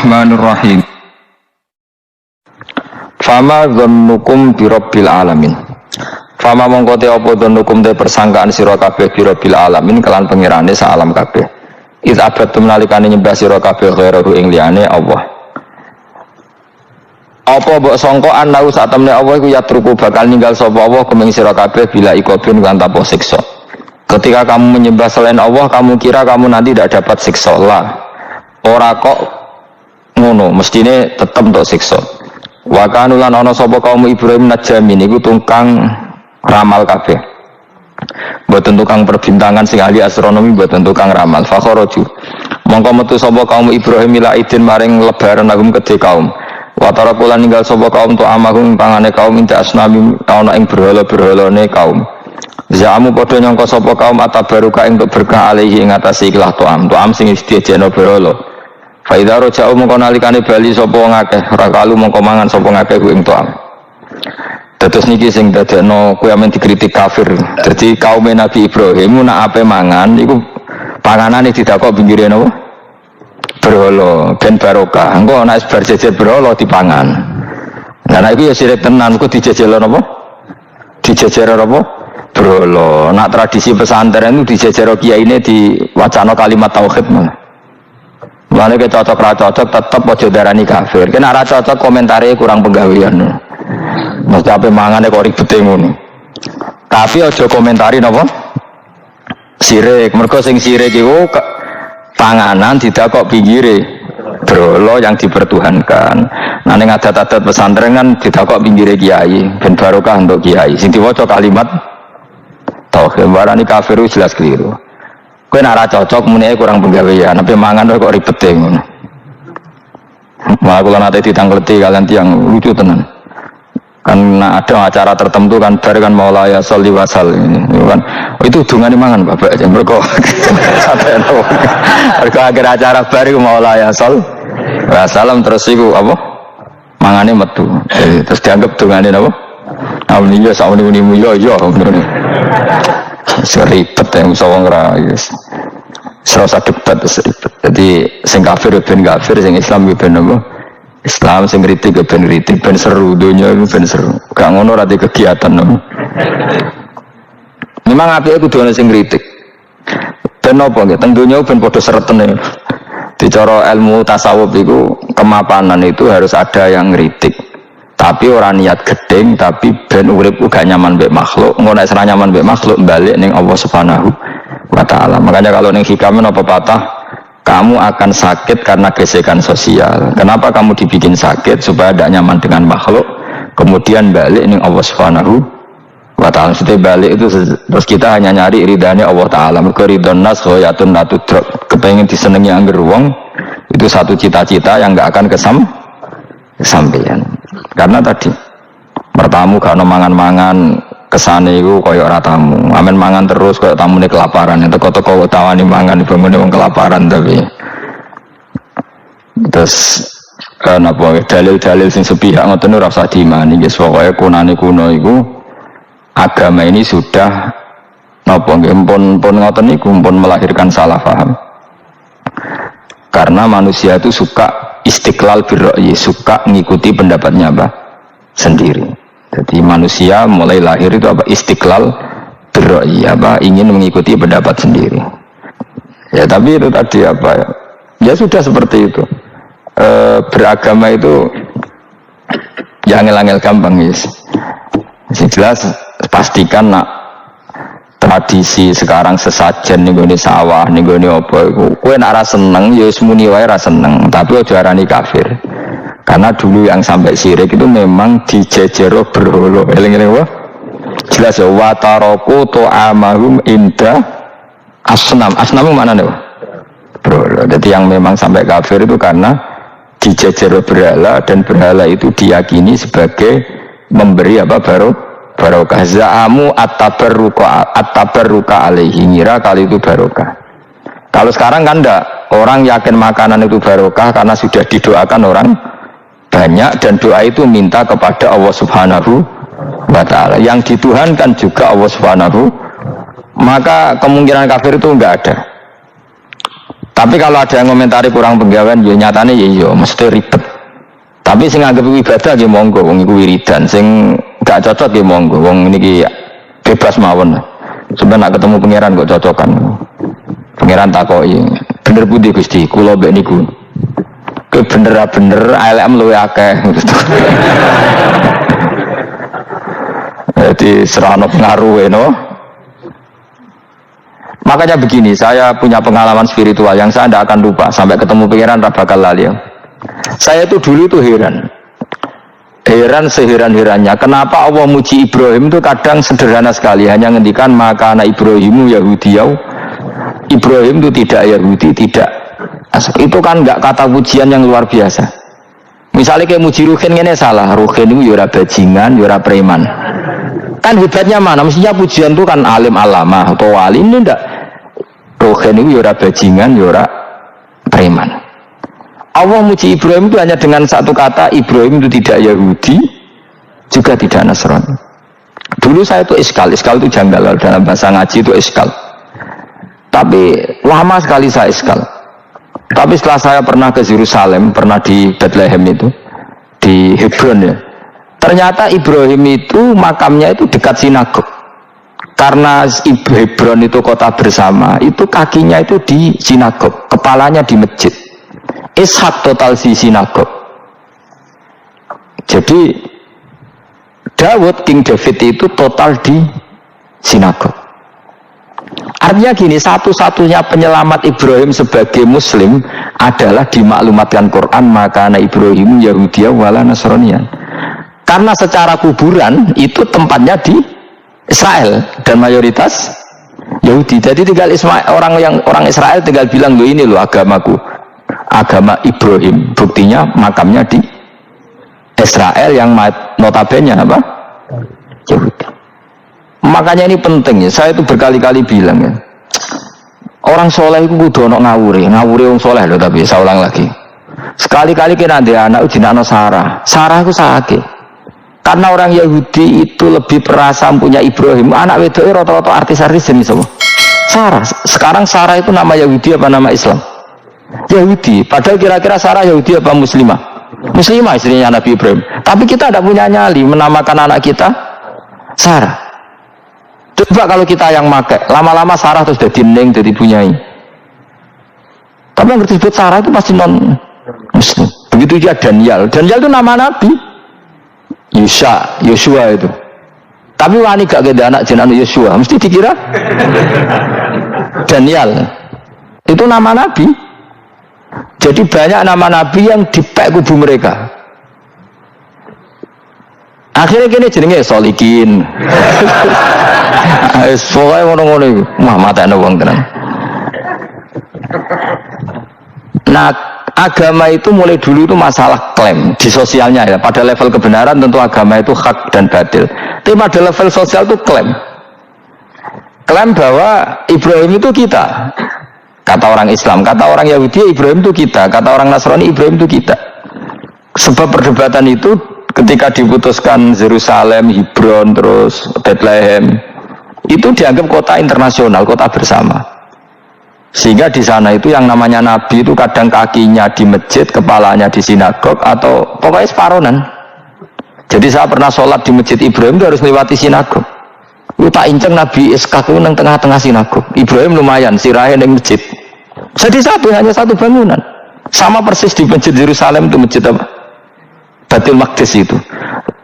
Bismillahirrahmanirrahim. Fama dzannukum birabbil alamin. Fama mongko te apa dzannukum te persangkaan sira kabeh birabbil alamin kelan pengirane sak alam kabeh. Iz abadtum nalikane nyembah sira kabeh ghairu ing liyane Allah. Apa mbok sangka anau sak temne Allah iku yatruku bakal ninggal sapa Allah kuming sira kabeh bila ikobin kan tanpa siksa. Ketika kamu menyembah selain Allah, kamu kira kamu nanti tidak dapat siksa lah. Ora kok ngono, mestine tetep untuk siksa. Wa kanulan ana sapa kaum Ibrahim najamin iku tukang ramal kabeh. Mboten tukang perbintangan sing ahli astronomi, mboten tukang ramal. Fakharaju. Mongko metu sapa kaum Ibrahim ila idin maring lebaran agum kedhe kaum. Wa tarakulan ninggal sapa kaum tu amahum pangane kaum inta asnami ana ing berhala-berhalane kaum. Zaamu padha nyangka sapa kaum atabaruka ing untuk berkah alaihi ing atase ikhlas to'am sing disediakno berhala. Fa idza raja'u mongko nalikane bali sapa wong akeh rakalu mongko mangan sapa ngakeh ku ing to'am. Terus niki sing dadekno kuwi amen dikritik kafir. Dadi kaum Nabi Ibrahim nak ape mangan iku panganane didakok pinggire napa? Berhala ben barokah. Engko nek bar jejer berhala dipangan. Lah nek iku ya sirik tenan, ku dijejel napa? Dijejer apa? Berhala. Nak tradisi pesantren itu dijejer kiyaine diwacana kalimat tauhid. Mulane ke cocok ra cocok tetep aja darani kafir. Nek ora cocok komentare kurang penggawean. Mesti ape mangane kok ribete ngono. Tapi aja komentari napa? Sirik. Mergo sing sirik iku panganan tidak kok pinggire berhala yang dipertuhankan. Nah ning adat-adat pesantren kan tidak kok pinggire kiai ben barokah untuk kiai. Sing diwaca kalimat tauhid warani kafir jelas keliru. Kowe nek ora cocok muni kurang penggawean, tapi mangan kok ribet ngono. Wah kula nate ditangleti kalian tiyang lucu tenan. Kan ada acara tertentu kan bar kan maulaya sholli wasal ini kan itu dungane mangan bapak aja mergo akhir acara bar iku maulaya shol wasalam terus iku apa mangane metu terus dianggap dungane apa awni ya sawni yo ngono seribet yang sawang ra wis serasa debat seribet jadi sing kafir ben kafir sing Islam ben apa Islam sing kritik ben kritik ben seru dunia itu ben seru gak ngono ra kegiatan no. Memang apike kudu ana sing kritik ben apa nggih teng donya ben padha seretene dicara ilmu tasawuf iku kemapanan itu harus ada yang kritik tapi orang niat gedeng tapi ben urip gak nyaman mbek makhluk engko nek ora nyaman mbek makhluk balik ning Allah Subhanahu wa taala. Makanya kalau ning hikam apa patah kamu akan sakit karena gesekan sosial. Kenapa kamu dibikin sakit? Supaya tidak nyaman dengan makhluk. Kemudian balik ning Allah Subhanahu wa ta'ala. Setelah balik itu terus kita hanya nyari ridhanya Allah Ta'ala. Ridhon nas khoyatun natudrok. Kepengen disenengi angger wong itu satu cita-cita yang nggak akan kesampaian. Karena tadi pertamu kalau mangan-mangan kesane iku kaya ora tamu. Amen mangan terus kaya tamune kelaparan. Teko-teko tawani mangan bangune wong kelaparan tapi. Terus napa dalil-dalil sing sepihak ngoten ora usah diimani guys. Pokoke kunane kuno iku agama ini sudah napa nggih pun ngoten niku pun melahirkan salah paham. Karena manusia itu suka istiqlal birra'yi, suka ngikuti pendapatnya apa? Sendiri. Jadi manusia mulai lahir itu apa istiqlal birra'yi apa ingin mengikuti pendapat sendiri. Ya tapi itu tadi apa ya? Ya sudah seperti itu. Beragama itu ya angel-angel gampang guys. Jelas pastikan nak tradisi sekarang sesajen ning gone sawah ning gone apa iku. Kowe nek ora seneng ya wis muni wae ora seneng, tapi aja arani kafir. Karena dulu yang sampai syirik itu memang dijejero berhala. Eling-eling apa? Jelas ya wa taraku ta'amahum inda asnam. Asnam mana nih? Berhala. Jadi yang memang sampai kafir itu karena dijejero berhala dan berhala itu diyakini sebagai memberi apa barokah. Za'amu at-tabarruka alaihi ngira kali itu barokah. Kalau sekarang kan enggak, orang yakin makanan itu barokah karena sudah didoakan orang banyak dan doa itu minta kepada Allah Subhanahu wa ta'ala yang dituhankan juga Allah Subhanahu, maka kemungkinan kafir itu enggak ada. Tapi kalau ada yang komentari kurang penggawean, ya nyatane ya iya, mesti ribet. Tapi sing anggap ibadah ya monggo, wong iku wiridan. Sing gak cocok ya monggo, wong niki bebas mawon. Sebenarnya ketemu pangeran kok cocokan. Pangeran takoki, bener pundi Gusti? Kula mbek niku. Ke bener LM luwe akeh. Jadi serana pengaruh no. Makanya begini, saya punya pengalaman spiritual yang saya tidak akan lupa sampai ketemu pangeran ra bakal lali. Saya itu dulu tuh heran seheran-herannya kenapa Allah muji Ibrahim itu kadang sederhana sekali, hanya ngendikan maka anak Ibrahimu Yahudiyau. Ibrahim itu tidak Yahudi, tidak. Itu kan nggak kata pujian yang luar biasa. Misalnya kayak muji Ruhin ini salah, Ruhin itu yura bajingan, yura preman. Kan hebatnya mana? Mestinya pujian itu kan alim alama atau wali, ini enggak. Ruhin itu yura bajingan, yura preman. Allah muji Ibrahim itu hanya dengan satu kata, Ibrahim itu tidak Yahudi, juga tidak Nasrani. Dulu saya itu iskal itu janggal dalam bahasa ngaji itu iskal. Tapi lama sekali saya iskal. Tapi setelah saya pernah ke Yerusalem, pernah di Bethlehem itu, di Hebron ya. Ternyata Ibrahim itu makamnya itu dekat sinagog. Karena Hebron itu kota bersama, itu kakinya itu di sinagog, kepalanya di masjid. Ishak total di sinagog. Jadi King David itu total di sinagog. Artinya gini, satu-satunya penyelamat Ibrahim sebagai Muslim adalah dimaklumatkan Quran maka anak Ibrahim Yahudiyah wala Nasraniyan. Karena secara kuburan itu tempatnya di Israel dan mayoritas Yahudi. Jadi tinggal orang Israel tinggal bilang loh ini loh agamaku, agama Ibrahim. Buktinya makamnya di Israel yang notabene apa? Yahudi. Makanya ini penting ya. Saya itu berkali-kali bilang ya. Orang soleh itu kudu ono ngawuri orang soleh loh, tapi saya ulang lagi. Sekali-kali kena dia anak ujinano Sarah itu sakit. Karena orang Yahudi itu lebih perasa punya Ibrahim. Anak wedoknya rata-rata artis-artis jenis apa? Sarah. Sekarang Sarah itu nama Yahudi apa nama Islam? Yahudi. Padahal kira-kira Sarah Yahudi apa Muslimah? Muslimah istrinya Nabi Ibrahim. Tapi kita tidak punya nyali menamakan anak kita Sarah. Coba kalau kita yang make, lama-lama Sarah terus jadi neng, jadi punyai. Tapi yang disebut Sarah itu pasti non Muslim. Begitu juga Daniel itu nama Nabi. Yosua itu. Tapi wani gak ada anak jenenge Yosua, mesti dikira Daniel. Itu nama Nabi. Jadi banyak nama Nabi yang dipek kubu mereka. Akhirnya gini jenenge Solikin. Soalnya ngono-ngono itu, matanya wong tenan. Nah, agama itu mulai dulu itu masalah klaim di sosialnya ya. Pada level kebenaran tentu agama itu hak dan batil. Tapi pada level sosial itu klaim bahwa Ibrahim itu kita. Kata orang Islam, kata orang Yahudi Ibrahim itu kita, kata orang Nasrani Ibrahim itu kita. Sebab perdebatan itu ketika diputuskan Yerusalem, Hebron, terus Bethlehem, itu dianggap kota internasional, kota bersama. Sehingga di sana itu yang namanya Nabi itu kadang kakinya di masjid, kepalanya di sinagog, atau pokoknya separonan. Jadi saya pernah sholat di masjid Ibrahim itu harus melewati sinagog. Lu tak inceng Nabi Ishak itu nang tengah-tengah sinagog. Ibrahim lumayan, sirahe nang masjid. Jadi hanya satu bangunan. Sama persis di masjid Yerusalem itu masjid apa? Baitul Maqdis itu.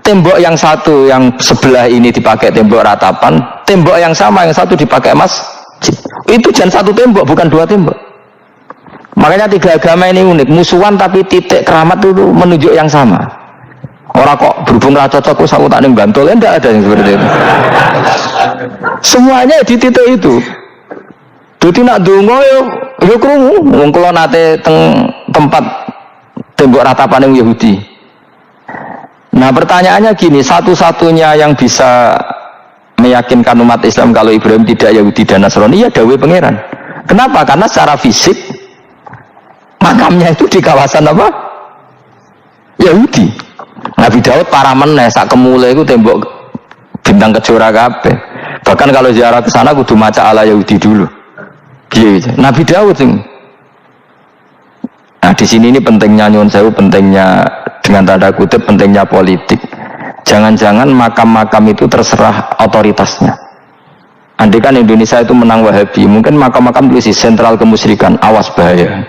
Tembok yang satu yang sebelah ini dipakai tembok ratapan, tembok yang sama yang satu dipakai masjid. Itu jangan satu tembok, bukan dua tembok. Makanya tiga agama ini unik, musuhan tapi titik keramat itu menunjuk yang sama. Orang kok berhubung ra cocok kok aku tak ning Bantul, enggak ada yang seperti itu. Semuanya di titik itu. Dadi nak donga yo krungu wong kula nate teng tempat tembok ratapan yang Yahudi. Nah pertanyaannya gini, satu-satunya yang bisa meyakinkan umat Islam kalau Ibrahim tidak Yahudi dan Nasrani ya dawuh pangeran. Kenapa? Karena secara fisik makamnya itu di kawasan apa? Yahudi. Nabi Daud para meneh sak kemule itu tembok bintang kejora kabeh. Bahkan kalau ziarah ke sana kudu maca ala Yahudi dulu. Piye Nabi Daud sing Nah di sini ini pentingnya nyuwun sewu, pentingnya dengan tanda kutip pentingnya politik. Jangan-jangan makam-makam itu terserah otoritasnya. Andai kan Indonesia itu menang Wahabi, mungkin makam-makam tulis sentral kemusyrikan, awas bahaya.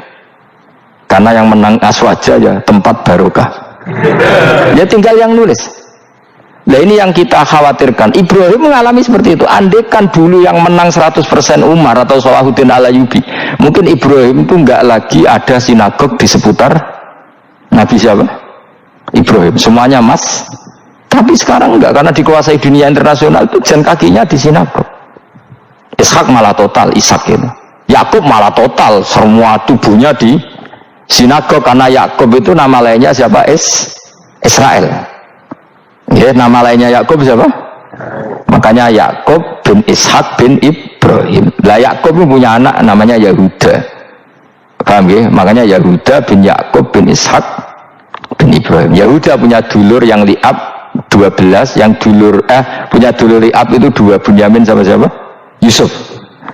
Karena yang menang Aswaja ya tempat barokah. Ya tinggal yang nulis. Nah ini yang kita khawatirkan. Ibrahim mengalami seperti itu. Andai kan dulu yang menang 100% Umar atau Salahuddin Al-Ayyubi, mungkin Ibrahim itu nggak lagi ada sinagog di seputar Nabi siapa? Ibrahim. Semuanya mas. Tapi sekarang enggak, karena dikuasai dunia internasional itu jan kakinya di sinagog. Ishak malah total, Ishak itu. Yakub malah total, semua tubuhnya di sinagog, karena Yakub itu nama lainnya siapa? Israel. Ya, nama lainnya Yakub siapa? Makanya Yakub bin Ishak bin Ibrahim. Lah Yakub punya anak namanya Yahuda. Paham ya? Makanya Yahuda bin Yakub bin Ishak bin Ibrahim. Yahuda punya dulur yang liab 12, yang dulur punya dulur liab itu 2, Bunyamin sama siapa? Yusuf.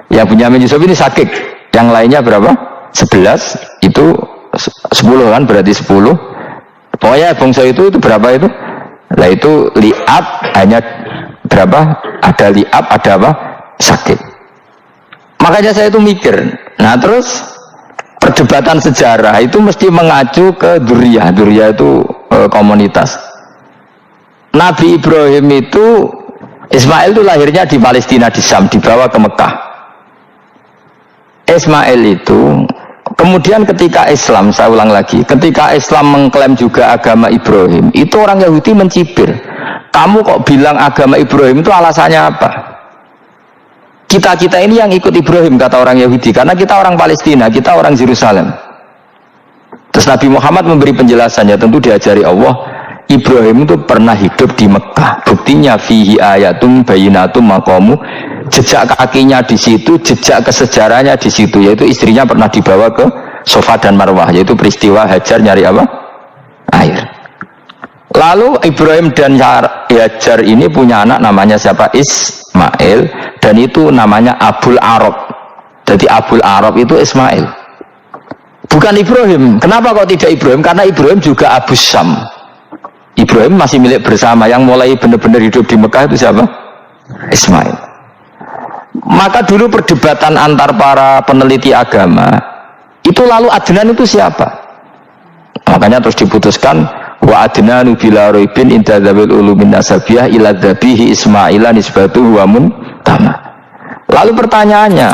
Ya Bunyamin Yusuf ini sakit. Yang lainnya berapa? 11. Itu 10 kan, berarti 10. Pokoknya bangsa itu berapa itu? Lah itu liab hanya berapa? Ada liab, ada apa? Sakit. Makanya saya itu mikir. Nah terus perdebatan sejarah itu mesti mengacu ke Duriyah. Duriyah itu komunitas. Nabi Ibrahim itu, Ismail itu lahirnya di Palestina, di Syam, dibawa ke Mekah. Ismail itu kemudian ketika Islam, saya ulang lagi, ketika Islam mengklaim juga agama Ibrahim, itu orang Yahudi mencibir. Kamu kok bilang agama Ibrahim itu alasannya apa? Kita ini yang ikut Ibrahim, kata orang Yahudi, karena kita orang Palestina, kita orang Yerusalem. Terus Nabi Muhammad memberi penjelasannya, tentu diajari Allah, Ibrahim itu pernah hidup di Mekah. Buktinya fihi ayatum bayinatum maqamu, jejak kakinya di situ, jejak kesejarahnya di situ, yaitu istrinya pernah dibawa ke Safa dan Marwah, yaitu peristiwa Hajar nyari apa? Air. Lalu Ibrahim dan Hajar ini punya anak namanya siapa? Ismail, dan itu namanya Abul Arab. Jadi Abul Arab itu Ismail, bukan Ibrahim. Kenapa kok tidak Ibrahim? Karena Ibrahim juga Abu Syam. Ibrahim masih milik bersama. Yang mulai benar-benar hidup di Mekah itu siapa? Ismail. Maka dulu perdebatan antar para peneliti agama itu, lalu Adnan itu siapa? Makanya terus diputuskan wa adnanu bila raibin inda dzawil ulumin nasabiyah ila dzabihi Ismaila nisbatuhu wa muntama. Lalu pertanyaannya,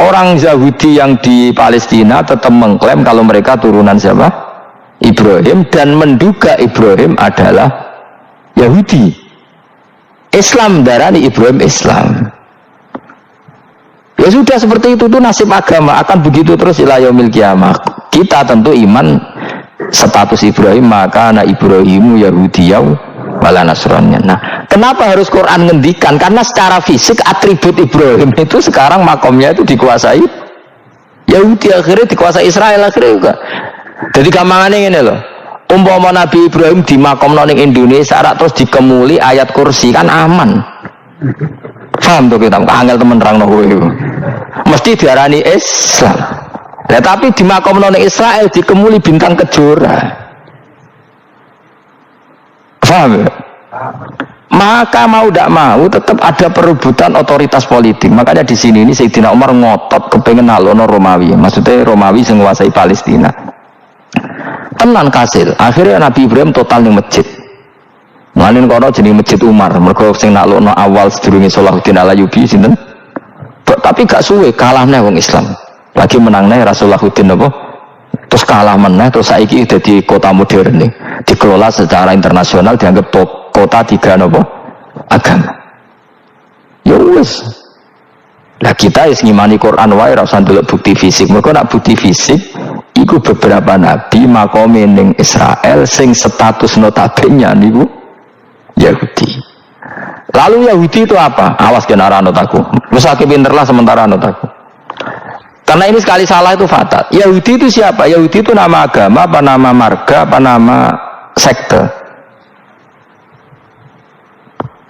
orang Yahudi yang di Palestina tetap mengklaim kalau mereka turunan siapa? Ibrahim, dan menduga Ibrahim adalah Yahudi. Islam darani Ibrahim Islam. Ya sudah, seperti itu tuh nasib agama, akan begitu terus ila yaumil qiyamah. Kita tentu iman status Ibrahim, maka anak Ibrahimu Yahudiyaw wala Nasraniyan. Nah, kenapa harus Quran ngendikan? Karena secara fisik atribut Ibrahim itu sekarang makomnya itu dikuasai Yahudi, akhirnya dikuasai Israel akhirnya juga. Jadi gampangannya ini loh, umpama Nabi Ibrahim di makom ning Indonesia terus dikemuli ayat kursi, kan aman. Paham tuh kita, angel temen terang kowe. Mesti diarani Islam. Nah, tapi di makom ning Israel dikemuli bintang kejora. Paham ya? Maka mau tidak mau tetap ada perebutan otoritas politik. Makanya di sini ini Sayyidina Umar ngotot kepengen nalono Romawi. Maksudnya Romawi yang menguasai Palestina. Tenan kasil. Akhirnya Nabi Ibrahim total ning masjid. Mulane kono jenenge Masjid Umar. Mergo sing naklukno awal sedurunge Salahuddin Al-Ayyubi sinten? Tapi gak suwe kalah neh wong Islam. Lagi menang neh Rasulullahuddin apa? Terus kalah meneh, terus saiki dadi kota modern nih. Dikelola secara internasional, dianggap kota tiga apa? Agama. Ya wis. Lah kita is ngimani Quran wae ora usah ndelok bukti fisik. Mergo nek bukti fisik iku beberapa nabi makome ning Israel sing status notabene niku Yahudi. Lalu Yahudi itu apa? Awas kena anut aku. Wis akeh pinterlah sementara anut aku. Karena ini sekali salah itu fatal. Yahudi itu siapa? Yahudi itu nama agama, apa nama marga, apa nama sekte.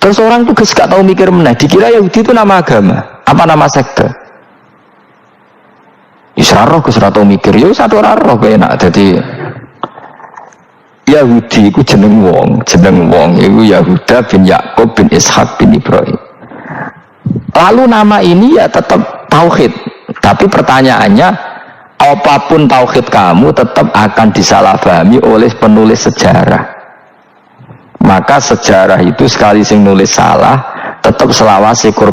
Terus orang tuh gak tahu mikir meneh, dikira Yahudi itu nama agama, apa nama sekte. Isra roh keserato mikir yo satu roh enak dadi Yahudi iku jeneng wong iku Yahuda bin Yakub bin Ishak bin Ibrahim. Lalu nama ini ya tetap tauhid, tapi pertanyaannya apapun tauhid kamu tetap akan disalahpahami oleh penulis sejarah. Maka sejarah itu sekali sing nulis salah tetap selawase